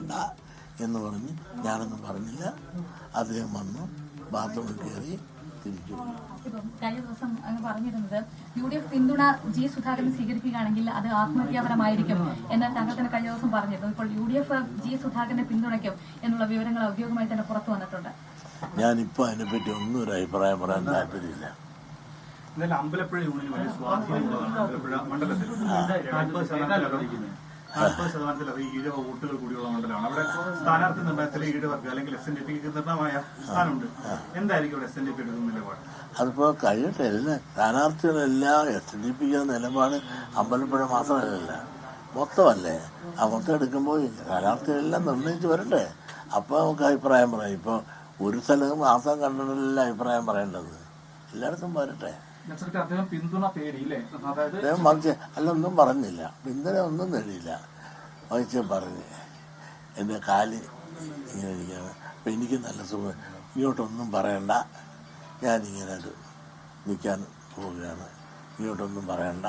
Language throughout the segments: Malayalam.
പറയണ്ട എന്ന് പറഞ്ഞ് ഞാനൊന്നും പറഞ്ഞില്ല. അദ്ദേഹം വന്നു, ബാത്റൂമിൽ കയറി തിരിച്ചു. കഴിഞ്ഞ ദിവസം അങ്ങ് പറഞ്ഞിരുന്നത് UDF പിന്തുണ G. സുധാകരൻ സ്വീകരിക്കുകയാണെങ്കിൽ അത് ആത്മഹത്യാപരമായിരിക്കും എന്ന് താങ്കൾ തന്നെ കഴിഞ്ഞ ദിവസം പറഞ്ഞിരുന്നു. ഇപ്പോൾ UDF G. സുധാകരനെ പിന്തുണയ്ക്കും എന്നുള്ള വിവരങ്ങൾ ഔദ്യോഗികമായി തന്നെ പുറത്തു വന്നിട്ടുണ്ട്. ഞാനിപ്പോൾ അതിനെപ്പറ്റി ഒന്നും ഒരു അഭിപ്രായം പറയാൻ താല്പര്യമില്ല. അമ്പലപ്പുഴ യൂണിയൻ വലിയ സ്വാധീനമുള്ളതാണ്. അമ്പലപ്പുഴ മണ്ഡലത്തിൽ 40% ഈഴവ വോട്ടുകൾ കൂടിയുള്ള മണ്ഡലമാണ്. അവിടെ സ്ഥാനാർത്ഥി നിർണയത്തിൽ ഈഴവർക്ക് അല്ലെങ്കിൽ SNDPക്ക് നിർണയമായ സ്ഥാനമുണ്ട്. എന്തായിരിക്കും ഇവിടെ SNDP എടുക്കുന്ന നിലപാട്? അതിപ്പോ കഴിയട്ടെ. സ്ഥാനാർത്ഥികളെല്ലാം SNDPക്ക് നിലപാട് അമ്പലപ്പുഴ മാത്രമല്ല, മൊത്തമല്ലേ. ആ മൊത്തം എടുക്കുമ്പോൾ സ്ഥാനാർത്ഥികളെല്ലാം നിർണയിച്ച് വരട്ടെ. അപ്പൊ നമുക്ക് അഭിപ്രായം പറയാം. ഇപ്പൊ ഒരു സ്ഥലത്ത് മാത്രം കണ്ടിട്ടില്ല അഭിപ്രായം പറയേണ്ടത്, എല്ലായിടത്തും വരട്ടെ. അദ്ദേഹം മറിച്ച് ഒന്നും പറഞ്ഞില്ല, പിന്തുണ ഒന്നും നേടിയില്ല. മറിച്ച് പറഞ്ഞ് എൻ്റെ കാല് ഇങ്ങനെ ഇരിക്കുകയാണ്, അപ്പം എനിക്ക് നല്ല സുഖം, ഇങ്ങോട്ടൊന്നും പറയണ്ട, ഞാനിങ്ങനെ നിൽക്കാൻ പോവുകയാണ്, ഇങ്ങോട്ടൊന്നും പറയണ്ട,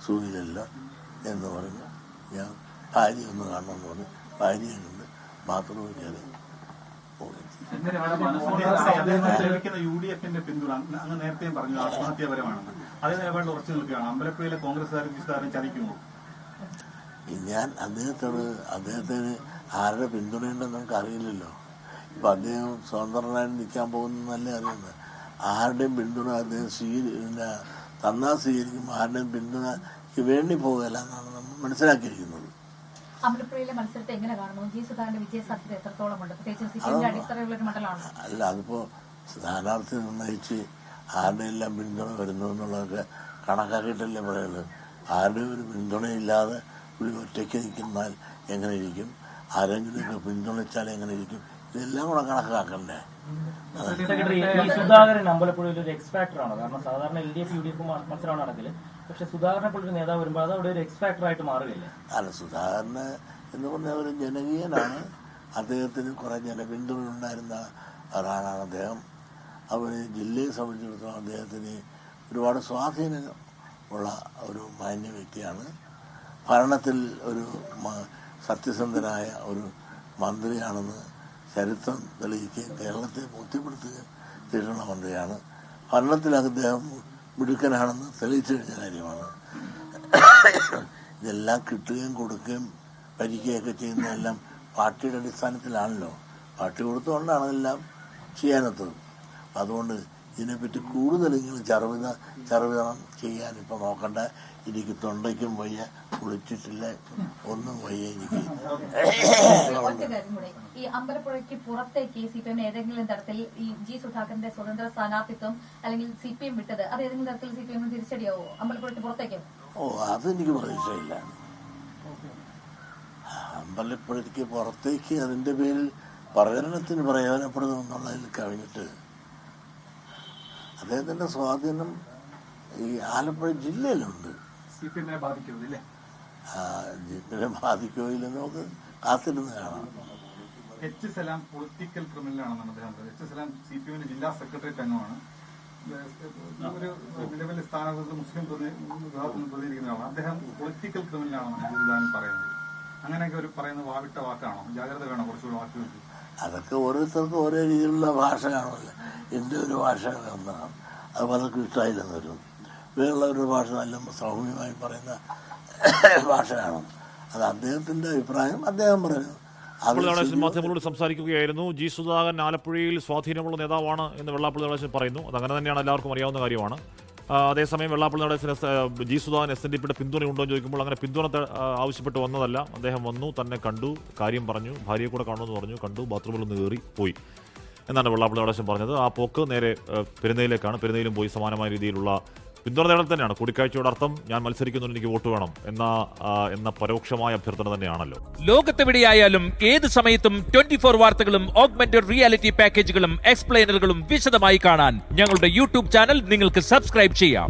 സുഖമില്ലല്ലോ എന്ന് പറഞ്ഞ് ഞാൻ ഭാര്യ ഒന്ന് കാണണമെന്ന് പറഞ്ഞ് ഭാര്യയെ കൊണ്ട് ബാത്റൂമിൽ കയറി പോയി. UDFന്റെ പിന്തുണ അങ്ങ് നേരത്തെയും പറഞ്ഞു ആത്മഹത്യാപരമാണെന്ന്. അതേ നിലപാടിൽ ഉറച്ചു നിൽക്കുകയാണ്. അമ്പലപ്പുഴയിലെ കോൺഗ്രസ്സുകാരും ചതിക്കുമോ? ഞാൻ അദ്ദേഹത്തിന് ആരുടെ പിന്തുണയുണ്ടെന്ന് നമുക്ക് അറിയില്ലല്ലോ. ഇപ്പൊ അദ്ദേഹം സ്വതന്ത്രനായി നിൽക്കാൻ പോകുന്നല്ലേ അറിയുന്നത്. ആരുടെയും പിന്തുണ അദ്ദേഹം തന്നാൽ സ്വീകരിക്കും, ആരുടെയും പിന്തുണയ്ക്ക് വേണ്ടി പോകുകയല്ല എന്നാണ് നമ്മൾ മനസ്സിലാക്കിയിരിക്കുന്നത്. അമ്പലപ്പുഴയിലെ മത്സരത്തെ എങ്ങനെ കാണുന്നു? G. സുധാകരന്റെ വിജയ സാധ്യത എത്രത്തോളമുണ്ട്? പ്രത്യേകിച്ച് അടിത്തറയുള്ള ഒരു മണ്ഡലമാണ്. അല്ല, അതിപ്പോ സ്ഥാനാർത്ഥി നിർണയിച്ച് ആരുടെ എല്ലാം പിന്തുണ വരുന്നു എന്നുള്ളതൊക്കെ കണക്കാക്കിയിട്ടല്ലേ പറയുന്നത്. ആരുടെ ഒരു പിന്തുണയില്ലാതെ ഒരു ഒറ്റയ്ക്ക് നിൽക്കുന്നാൽ എങ്ങനെ ഇരിക്കും, ആരെങ്കിലുമൊക്കെ പിന്തുണച്ചാൽ എങ്ങനെ ഇരിക്കും, ഇതെല്ലാം കൂടെ കണക്കാക്കണ്ടേ. സുധാകരൻ അമ്പലപ്പുഴയിൽ ഒരു എക്സ് ഫാക്ടറാണ്. കാരണം സാധാരണ LDF UDF മത്സരമാണ് നടക്കൽ. പക്ഷെ സുധാകരനെ പോലൊരു നേതാവ് വരുമ്പോൾ അത് അവിടെ ഒരു എക്സ് ഫാക്ടറായിട്ട് മാറുകയില്ല. അല്ല, സുധാകരന് എന്ന് പറഞ്ഞ ഒരു ജനകീയനാണ്. അദ്ദേഹത്തിന് കുറെ ജനപിന്തുണ ഉണ്ടായിരുന്ന ഒരാളാണ് അദ്ദേഹം. അവർ ജില്ലയെ സംബന്ധിച്ചിടത്തോളം അദ്ദേഹത്തിന് ഒരുപാട് സ്വാധീനം ഉള്ള ഒരു മാന്യ വ്യക്തിയാണ്. ഭരണത്തിൽ ഒരു സത്യസന്ധനായ ഒരു മന്ത്രിയാണെന്ന് ചരിത്രം തെളിയിക്കുകയും കേരളത്തെ ബോധ്യപ്പെടുത്തുകയും ചെയ്തിട്ടുള്ള മന്ത്രിയാണ്. ഭരണത്തിൽ അദ്ദേഹം മിടുക്കനാണെന്ന് തെളിയിച്ചു കഴിഞ്ഞ കാര്യമാണ്. ഇതെല്ലാം കിട്ടുകയും കൊടുക്കുകയും ഭരിക്കുകയൊക്കെ ചെയ്യുന്നതെല്ലാം പാർട്ടിയുടെ അടിസ്ഥാനത്തിലാണല്ലോ. പാർട്ടി കൊടുത്തുകൊണ്ടാണ് ഇതെല്ലാം ചെയ്യാനെത്തത്. അതുകൊണ്ട് ഇതിനെപ്പറ്റി കൂടുതൽ ഇങ്ങനെ ചർവിതം ചെയ്യാൻ ഇപ്പം നോക്കണ്ട. എനിക്ക് തൊണ്ടയ്ക്കും വയ്യ, കുളിച്ചിട്ടില്ല, ഒന്നും വയ്യ എനിക്ക്. ഈ അമ്പലപ്പുഴയ്ക്ക് പുറത്തേക്ക് CPM ഏതെങ്കിലും തരത്തിൽ ഈ G. സുധാകരന്റെ സ്വതന്ത്ര സ്ഥാനാർത്ഥിത്വം അല്ലെങ്കിൽ CPM വിട്ടത് അത് ഏതെങ്കിലും തരത്തിൽ CPM തിരിച്ചടിയാവോ അമ്പലപ്പുഴയ്ക്ക് പുറത്തേക്ക്? അതെനിക്ക് പ്രതീക്ഷയില്ല. അമ്പലപ്പുഴയ്ക്ക് പുറത്തേക്ക് അതിന്റെ പേരിൽ പ്രചരണത്തിന് പ്രയോജനപ്പെടുന്നു എന്നുള്ളതിൽ കവിഞ്ഞിട്ട് അദ്ദേഹത്തിന്റെ സ്വാധീനം ഈ ആലപ്പുഴ ജില്ലയിലുണ്ട്. CPM ബാധിക്കോ ഇല്ലെന്ന് നമുക്ക് കാത്തിരുന്ന് കാണാം. H. സലാം പൊളിറ്റിക്കൽ ക്രിമിനലാണെന്നാണ് അദ്ദേഹം പറഞ്ഞത്. H. സലാം CPM ജില്ലാ സെക്രട്ടേറിയറ്റ് അംഗമാണ്. ഒരു നിലവിലെ സ്ഥാനത്ത് മുസ്ലിം വിഭാഗത്തിൽ പ്രതിനിധിക്കുന്ന ആളാണ്. അദ്ദേഹം പൊളിറ്റിക്കൽ ക്രിമിനലാണെന്നാണ് പറയുന്നത്. അങ്ങനെയൊക്കെ ഒരു പറയുന്ന വാവിട്ട വാക്കാണോ? ജാഗ്രത വേണോ കുറച്ചുകൂടി വാക്കുകൾക്ക്? അതൊക്കെ ഓരോരുത്തർക്കും ഓരോ രീതിയിലുള്ള ഭാഷ കാണുമല്ലോ. എൻ്റെ ഒരു ഭാഷ ഒന്നാണ്, അത് പലർക്കും ഇഷ്ടമായില്ലെന്ന് വരും. വേറുള്ളവരുടെ ഭാഷ നല്ല സൗമ്യമായി പറയുന്ന ഭാഷയാണ്. അത് അദ്ദേഹത്തിന്റെ അഭിപ്രായം അദ്ദേഹം പറഞ്ഞു. മാധ്യമങ്ങളോട് സംസാരിക്കുകയായിരുന്നു. G. സുധാകരൻ ആലപ്പുഴയിൽ സ്വാധീനമുള്ള നേതാവാണ് എന്ന് വെള്ളാപ്പള്ളി നടേശൻ പറയുന്നു. അതങ്ങനെ തന്നെയാണ്, എല്ലാവർക്കും അറിയാവുന്ന കാര്യമാണ്. അതേസമയം വെള്ളാപ്പള്ളി നടേശന് G. സുധാകരൻ SNDPയുടെ പിന്തുണ ഉണ്ടോ എന്ന് ചോദിക്കുമ്പോൾ അങ്ങനെ പിന്തുണ ആവശ്യപ്പെട്ട് വന്നതല്ല. അദ്ദേഹം വന്നു, തന്നെ കണ്ടു, കാര്യം പറഞ്ഞു, ഭാര്യയെ കൂടെ കാണുമെന്ന് പറഞ്ഞു, കണ്ടു, ബാത്റൂമിൽ ഒന്ന് കയറി പോയി എന്നാണ് വെള്ളാപ്പള്ളി നടേശൻ പറഞ്ഞത്. ആ പോക്ക് നേരെ പെരുന്നയിലേക്കാണ്. പെരുന്നയിലും പോയി സമാനമായ രീതിയിലുള്ള പിന്തുണ നേടൽ തന്നെയാണ്. കൂടിക്കാഴ്ചയുടെ അർത്ഥം ഞാൻ മത്സരിക്കുന്നതിന് എനിക്ക് വോട്ട് വേണം എന്ന പരോക്ഷമായ അഭ്യർത്ഥന തന്നെയാണല്ലോ. ലോകത്തെവിടെയായാലും ഏത് സമയത്തും 24 വാർത്തകളും ഓഗ്മെന്റഡ് റിയാലിറ്റി പാക്കേജുകളും എക്സ്പ്ലെയിനറുകളും വിശദമായി കാണാൻ ഞങ്ങളുടെ YouTube ചാനൽ നിങ്ങൾക്ക് സബ്സ്ക്രൈബ് ചെയ്യാം.